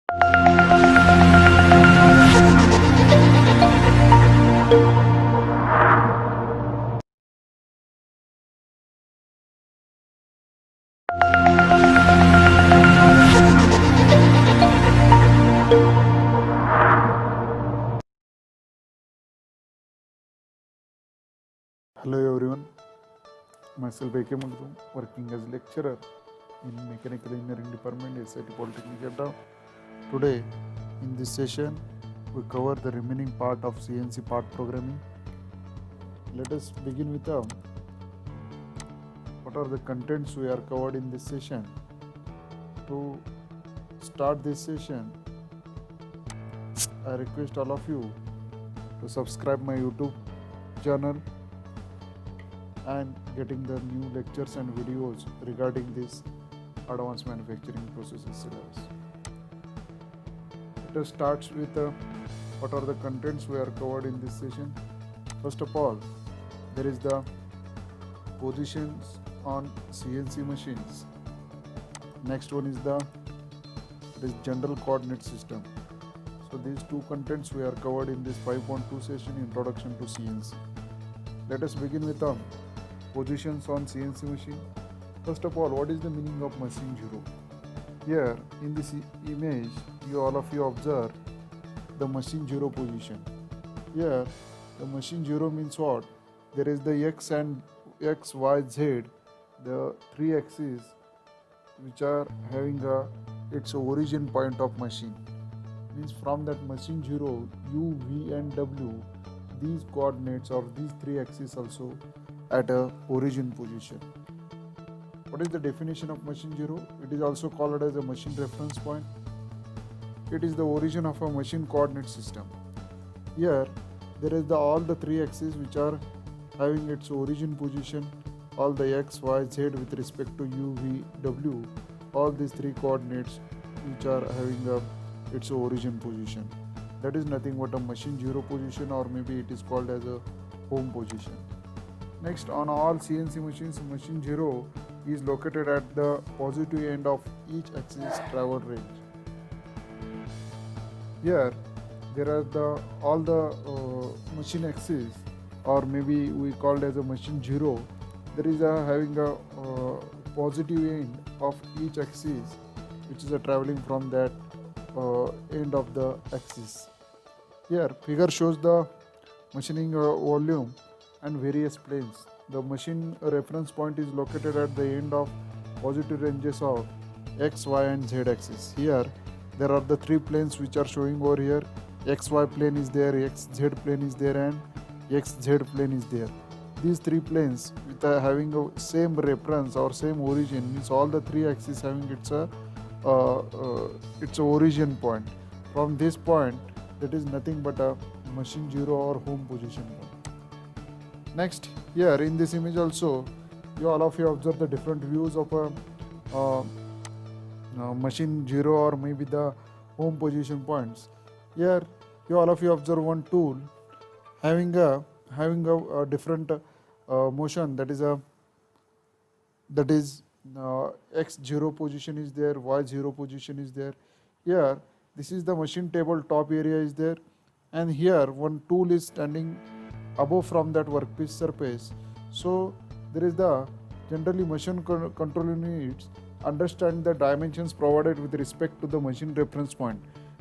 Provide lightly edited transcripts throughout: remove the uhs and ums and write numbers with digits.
Hello everyone, myself A.K. Magdum, working as lecturer in Mechanical Engineering Department, SIT Polytechnic Jeddah. Today, in this session, we cover the remaining part of CNC part programming. Let us begin with what are the contents we are covered in this session. To start this session, I request all of you to subscribe my YouTube channel and getting the new lectures and videos regarding this advanced manufacturing processes syllabus. Let us start with what are the contents we are covered in this session. First of all, there is the positions on CNC machines. Next one is the general coordinate system. So these two contents we are covered in this 5.2 session, introduction to CNC. Let us begin with positions on CNC machine. First of all, what is the meaning of machine zero? Here in this image, all of you observe the machine zero position. Here the machine zero means what? There is the X and X, Y, Z, the three axes which are having its origin point of machine. Means from that machine zero, U, V and W, these coordinates or these three axes also at a origin position. What is the definition of machine zero? It is also called as a machine reference point. It is the origin of a machine coordinate system. Here there is all the three axes which are having its origin position, all the X, Y, Z with respect to U, V, W, all these three coordinates which are having its origin position. That is nothing but a machine zero position, or maybe it is called as a home position. Next, on all CNC machines, machine zero is located at the positive end of each axis travel range. Here there are all the machine axes, or maybe we called as a machine zero. There is having a positive end of each axis which is traveling from that end of the axis. Here figure shows the machining volume and various planes. The machine reference point is located at the end of positive ranges of X, Y and Z axis. Here there are the three planes which are showing over here. XY plane is there, XZ plane is there and XZ plane is there. These three planes with having a same reference or same origin, means all the three axes having its origin point. From this point, that is nothing but a machine zero or home position point. Next, here in this image also, all of you observe the different views of a machine zero or maybe the home position points. Here all of you observe one tool having a different motion, that is X0 position is there, Y0 position is there. Here this is the machine table, top area is there, and here one tool is standing above from that workpiece surface. So there is the generally machine control units understand the dimensions provided with respect to the machine reference point.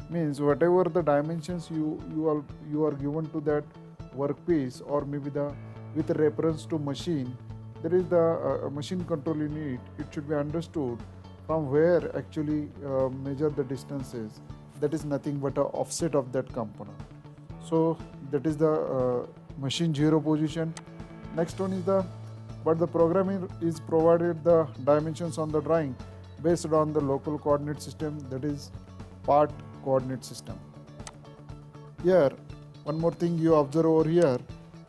Means whatever the dimensions you are given to that workpiece, or maybe with reference to machine, there is the machine control unit. It should be understood from where actually measure the distances. That is nothing but a offset of that component. So that is the machine zero position. Next one is but the programmer is provided the dimensions on the drawing based on the local coordinate system, that is part coordinate system. Here one more thing you observe over here,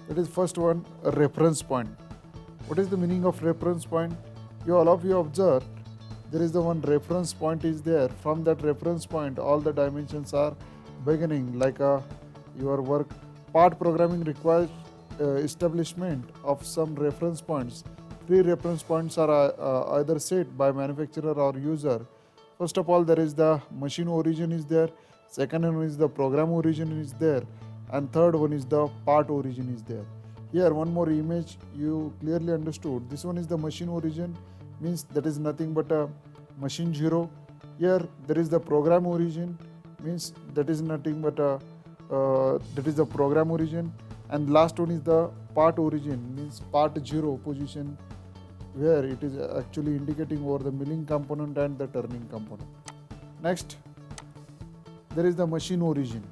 that is first one, a reference point. What is the meaning of reference point? All of you observe there is the one reference point is there. From that reference point all the dimensions are beginning, like your work. Part programming requires establishment of some reference points. Three reference points are either set by manufacturer or user First of all, there is the machine origin is there, second one is the program origin is there, and third one is the part origin is there. Here one more image you clearly understood. This one is the machine origin, means that is nothing but a machine 0. Here there is the program origin, means that is nothing but a that is the program origin, and last one is the part origin, means part 0 position, where it is actually indicating over the milling component and the turning component. Next, there is the machine origin.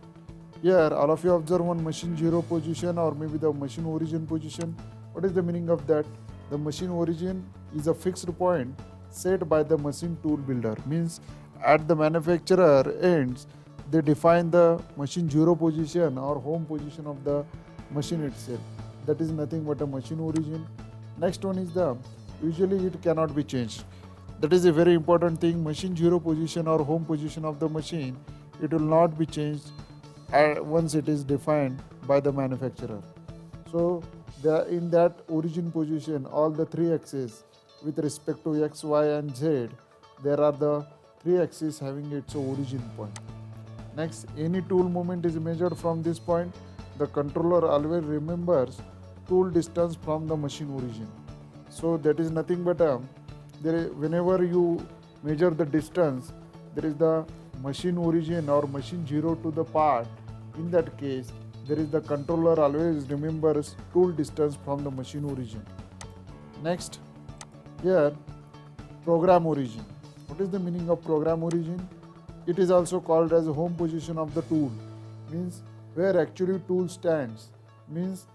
Here all of you observe one machine 0 position or maybe the machine origin position. What is the meaning of that? The machine origin is a fixed point set by the machine tool builder, means at the manufacturer ends they define the machine 0 position or home position of the machine itself. That is nothing but a machine origin. Next one is the usually it cannot be changed. That is a very important thing. Machine 0 position or home position of the machine, it will not be changed once it is defined by the manufacturer. So in that origin position, all the 3 axes with respect to x, y and z, there are the 3 axes having its origin point. Next, any tool movement is measured from this point. The controller always remembers tool distance from the machine origin. So that is nothing but whenever you measure the distance, there is the machine origin or machine 0 to the part. In that case, there is the controller always remembers tool distance from the machine origin. Next, here program origin. What is the meaning of program origin? It is also called as home position of the tool, means where actually tool stands, means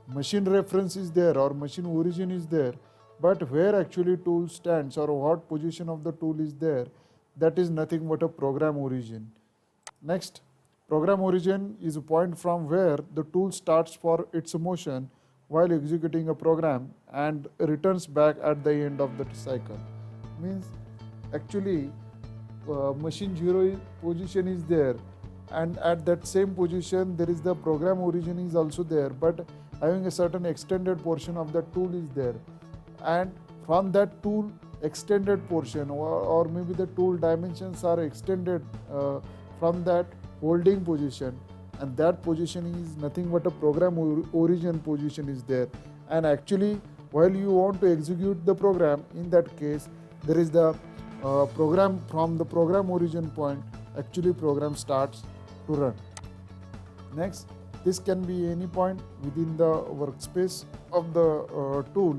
machine reference is there or machine origin is there, but where actually tool stands or what position of the tool is there, that is nothing but a program origin. Next, program origin is a point from where the tool starts for its motion while executing a program and returns back at the end of the cycle. Means actually machine 0 position is there, and at that same position there is the program origin is also there, but having a certain extended portion of the tool is there, and from that tool extended portion or maybe the tool dimensions are extended from that holding position, and that position is nothing but a program origin position is there. And actually while you want to execute the program, in that case there is the program from the program origin point, actually program starts to run. Next, this can be any point within the workspace of the tool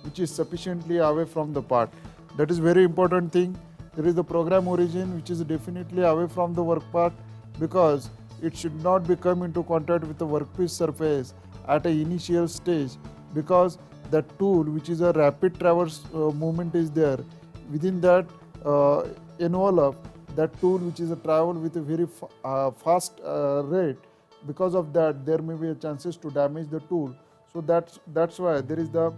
which is sufficiently away from the part. That is very important thing. There is the program origin which is definitely away from the work part, because it should not be come into contact with the workpiece surface at an initial stage, because that tool which is a rapid traverse movement is there. Within that envelope, that tool which is a travel with a very fast rate, because of that there may be a chances to damage the tool. So that's why there is the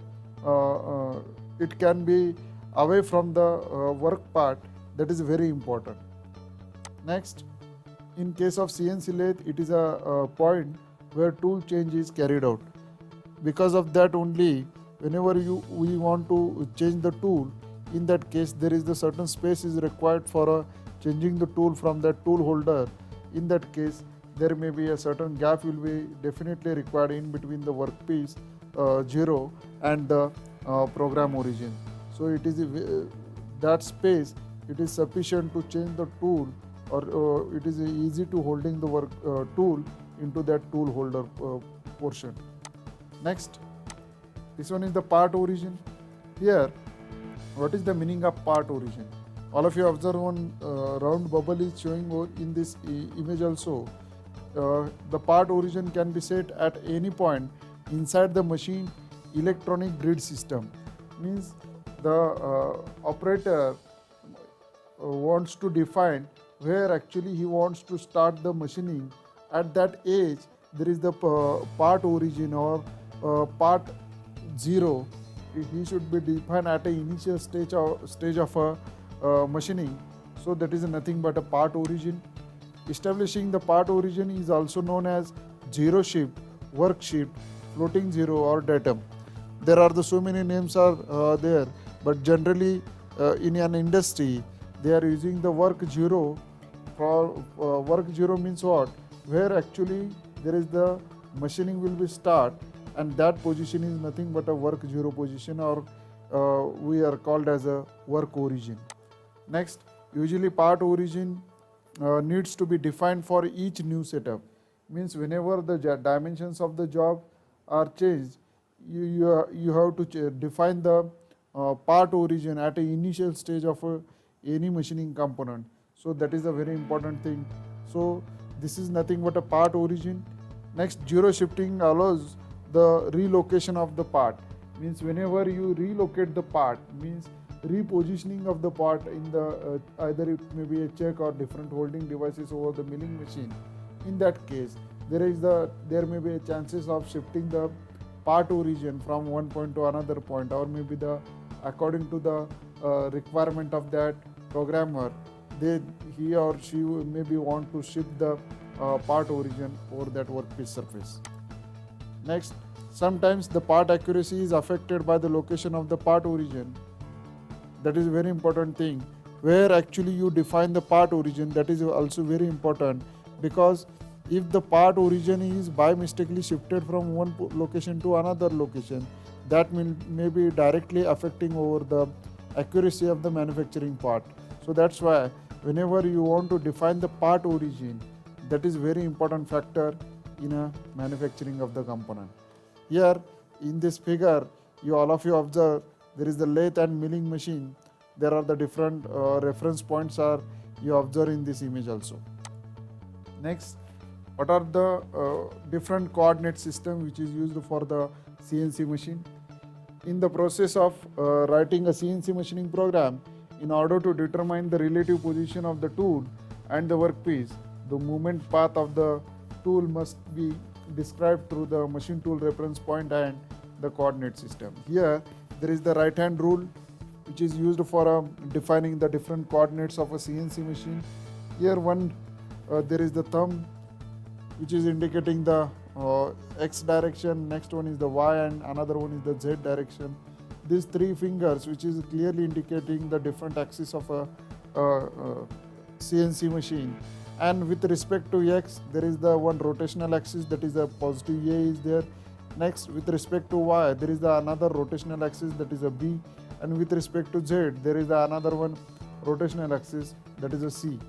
it can be away from the work part. That is very important. Next, in case of CNC lathe, it is a point where tool change is carried out. Because of that only, whenever we want to change the tool, in that case there is the certain space is required for changing the tool from that tool holder. In that case there may be a certain gap will be definitely required in between the workpiece 0 and the program origin. So it is that space, it is sufficient to change the tool, or it is easy to holding the work tool into that tool holder portion. Next, this one is the part origin. Here, what is the meaning of part origin? All of you observe one round bubble is showing in this image also. The part origin can be set at any point inside the machine electronic grid system. Means the operator wants to define where actually he wants to start the machining. At that age there is the part origin or part 0. He should be defined at an initial stage of machining. So that is nothing but a part origin. Establishing the part origin is also known as zero shift, work shift, floating zero or datum. There are so many names are there, but generally in an industry they are using the work 0 for work 0 means what, where actually there is the machining will be start, and that position is nothing but a work 0 position, or we are called as a work origin. Next, usually part origin needs to be defined for each new setup. Means whenever the dimensions of the job are changed, you have to define the part origin at an initial stage of any machining component. So that is a very important thing. So this is nothing but a part origin. Next, zero shifting allows the relocation of the part. Means whenever you relocate the part, means repositioning of the part in the either it may be a check or different holding devices over the milling machine. In that case, there may be a chances of shifting the part origin from one point to another point, or maybe the according to the requirement of that programmer, he or she maybe want to shift the part origin over that workpiece surface. Next, sometimes the part accuracy is affected by the location of the part origin. That is a very important thing. Where actually you define the part origin, that is also very important, because if the part origin is by mistakenly shifted from one location to another location, that may be directly affecting over the accuracy of the manufacturing part. So that's why whenever you want to define the part origin, that is very important factor in a manufacturing of the component. Here in this figure, all of you observe there is the lathe and milling machine. There are the different reference points are you observe in this image also. Next, what are the different coordinate system which is used for the CNC machine? In the process of writing a CNC machining program, in order to determine the relative position of the tool and the workpiece, the movement path of the tool must be described through the machine tool reference point and the coordinate system. Here there is the right hand rule which is used for defining the different coordinates of a CNC machine. Here there is the thumb which is indicating the X direction, next one is the Y, and another one is the Z direction. These three fingers which is clearly indicating the different axis of a CNC machine. And with respect to X, there is the one rotational axis, that is a positive A is there. Next, with respect to Y, there is the another rotational axis, that is a B, and with respect to Z, there is the another one rotational axis, that is a C.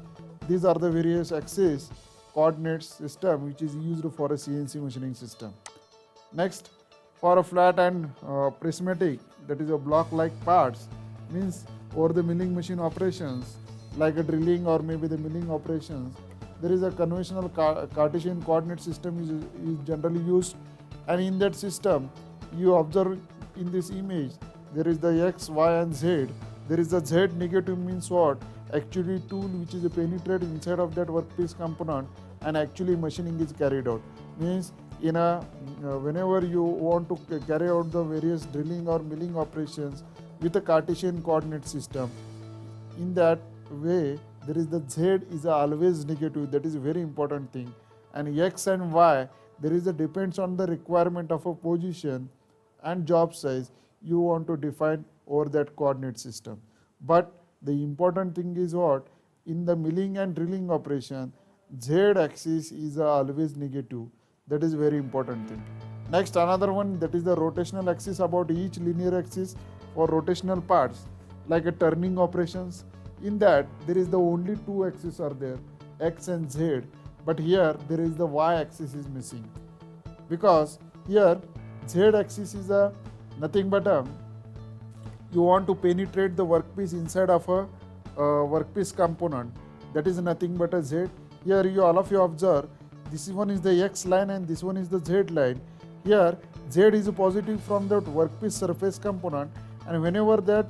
These are the various axis coordinate system which is used for a CNC machining system. Next, for a flat and prismatic, that is a block like parts, means over the milling machine operations like a drilling or maybe the milling operations, there is a conventional Cartesian coordinate system is generally used, and in that system you observe in this image there is the X, Y and Z. There is the Z negative means what? Actually tool which is penetrated inside of that workpiece component and actually machining is carried out. Means in a whenever you want to carry out the various drilling or milling operations with a Cartesian coordinate system, in that way there is the Z is always negative. That is a very important thing. And X and Y, there is a depends on the requirement of a position and job size you want to define over that coordinate system. But the important thing is what? In the milling and drilling operation, Z axis is always negative. That is very important thing. Next, another one, that is the rotational axis about each linear axis for rotational parts like a turning operations. In that there is the only two axes are there, X and Z, but here there is the Y axis is missing, because here Z axis is nothing but you want to penetrate the workpiece inside of a workpiece component, that is nothing but a Z. Here all of you observe, this one is the X line and this one is the Z line. Here Z is positive from the workpiece surface component, and whenever that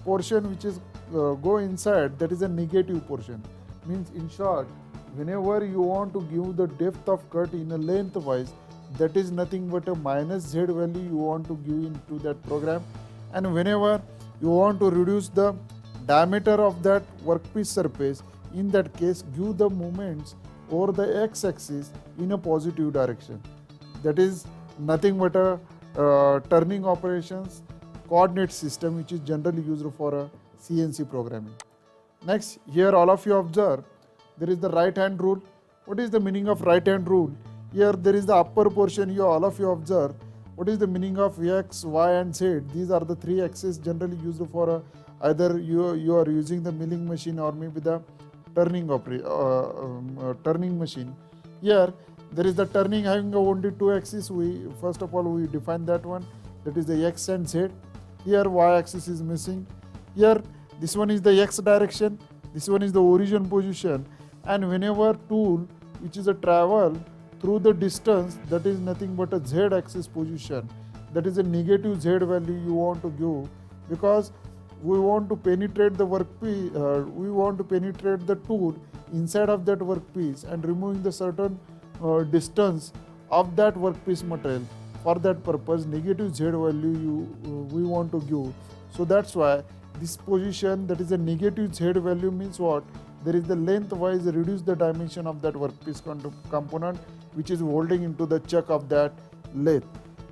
portion which is go inside, that is a negative portion. Means in short, whenever you want to give the depth of cut in a lengthwise, that is nothing but a minus Z value you want to give into that program. And whenever you want to reduce the diameter of that workpiece surface, in that case give the movements over the X axis in a positive direction. That is nothing but a turning operations coordinate system which is generally used for a CNC programming. Next, here all of you observe, there is the right hand rule. What is the meaning of right hand rule? Here there is the upper portion, you all of you observe. What is the meaning of x, y and z? These are the three axes generally used for either you are using the milling machine or maybe the turning machine. Here there is the turning having only two axes. We first of all we define that one, that is the x and z. Here y axis is missing. Here this one is the x direction, this one is the origin position, and whenever tool which is a travel through the distance, that is nothing but a z axis position, that is a negative z value you want to give, because we want to penetrate the workpiece, we want to penetrate the tool inside of that workpiece and removing the certain distance of that workpiece material. For that purpose, negative z value we want to give. So that's why this position, that is a negative z value, means what? There is the lengthwise reduce the dimension of that workpiece component which is holding into the chuck of that lathe.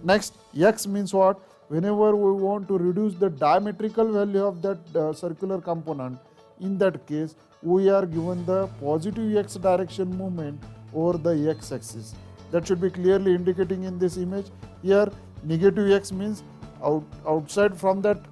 Next, x means what? Whenever we want to reduce the diametrical value of that circular component, in that case we are given the positive x direction movement over the x axis. That should be clearly indicating in this image. Here negative x means outside from that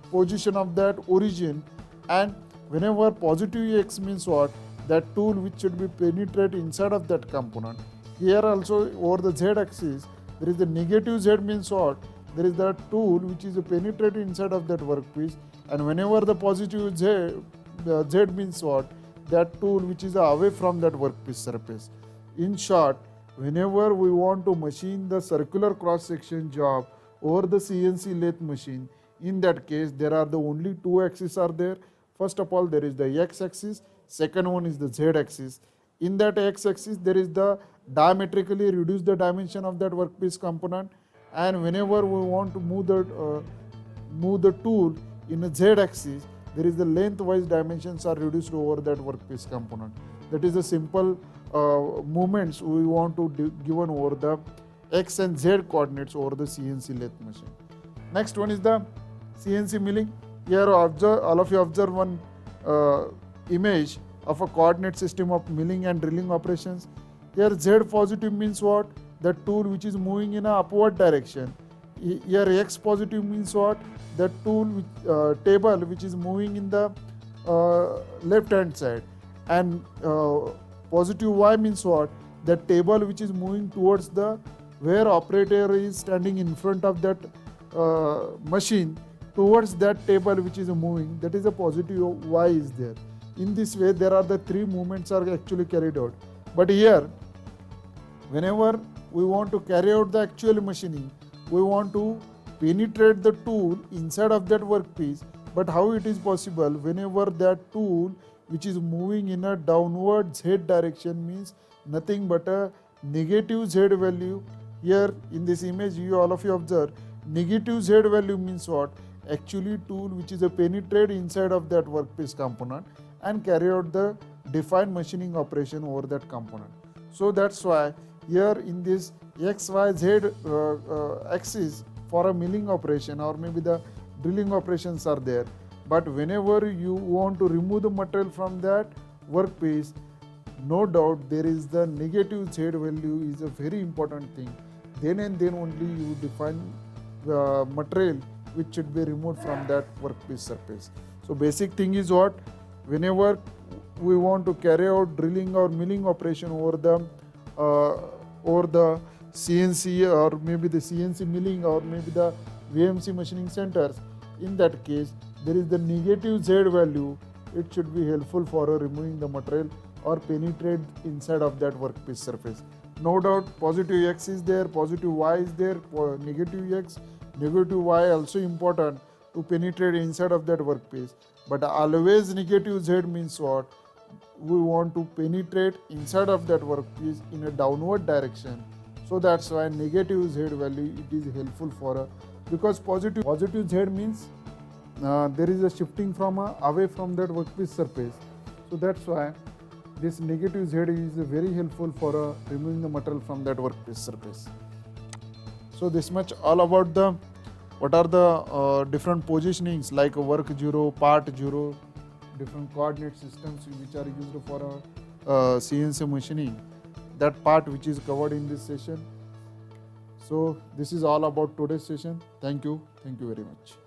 position of that origin, and whenever positive x means what? That tool which should be penetrate inside of that component. Here also over the z axis there is the negative z means what? There is the tool which is penetrated inside of that workpiece, and whenever the positive z means what? That tool which is away from that workpiece surface. In short, whenever we want to machine the circular cross section job over the CNC lathe machine, in that case there are the only two axes are there. First of all there is the x axis, second one is the z axis. In that x axis there is the diametrically reduce the dimension of that workpiece component, and whenever we want to move the tool in a z axis, there is the lengthwise dimensions are reduced over that workpiece component. That is the simple movements we want to given over the x and z coordinates over the CNC lathe machine. Next one is the CNC milling. Here all of you observe one image of a coordinate system of milling and drilling operations. Here z positive means what? The tool which is moving in a upward direction. Here x positive means what? The tool table which is moving in the left hand side, and positive y means what? The table which is moving towards the where operator is standing in front of that machine towards that table which is moving, that is a positive y is there. In this way there are the three movements are actually carried out. But here whenever we want to carry out the actual machining, we want to penetrate the tool inside of that workpiece. But how it is possible? Whenever that tool which is moving in a downward z direction means nothing but a negative z value. Here in this image you all of you observe, negative z value means what? Actually tool which is a penetrate inside of that workpiece component and carry out the defined machining operation over that component. So that's why here in this x, y, z axis for a milling operation or maybe the drilling operations are there. But whenever you want to remove the material from that workpiece, no doubt there is the negative z value is a very important thing. Then and then only you define the material which should be removed from that workpiece surface. So basic thing is what? Whenever we want to carry out drilling or milling operation over the CNC or maybe the CNC milling or maybe the VMC machining centers, in that case there is the negative z value. It should be helpful for removing the material or penetrate inside of that workpiece surface. No doubt positive x is there, positive y is there, negative x, negative y also important to penetrate inside of that workpiece. But always negative z means what? We want to penetrate inside of that workpiece in a downward direction. So that's why negative z value it is helpful for because positive z means there is a shifting from away from that workpiece surface. So that's why this negative z is very helpful for removing the material from that workpiece surface. So this much all about the what are the different positionings like work 0, part 0, different coordinate systems which are used for CNC machining, that part which is covered in this session. So this is all about today's session. Thank you very much.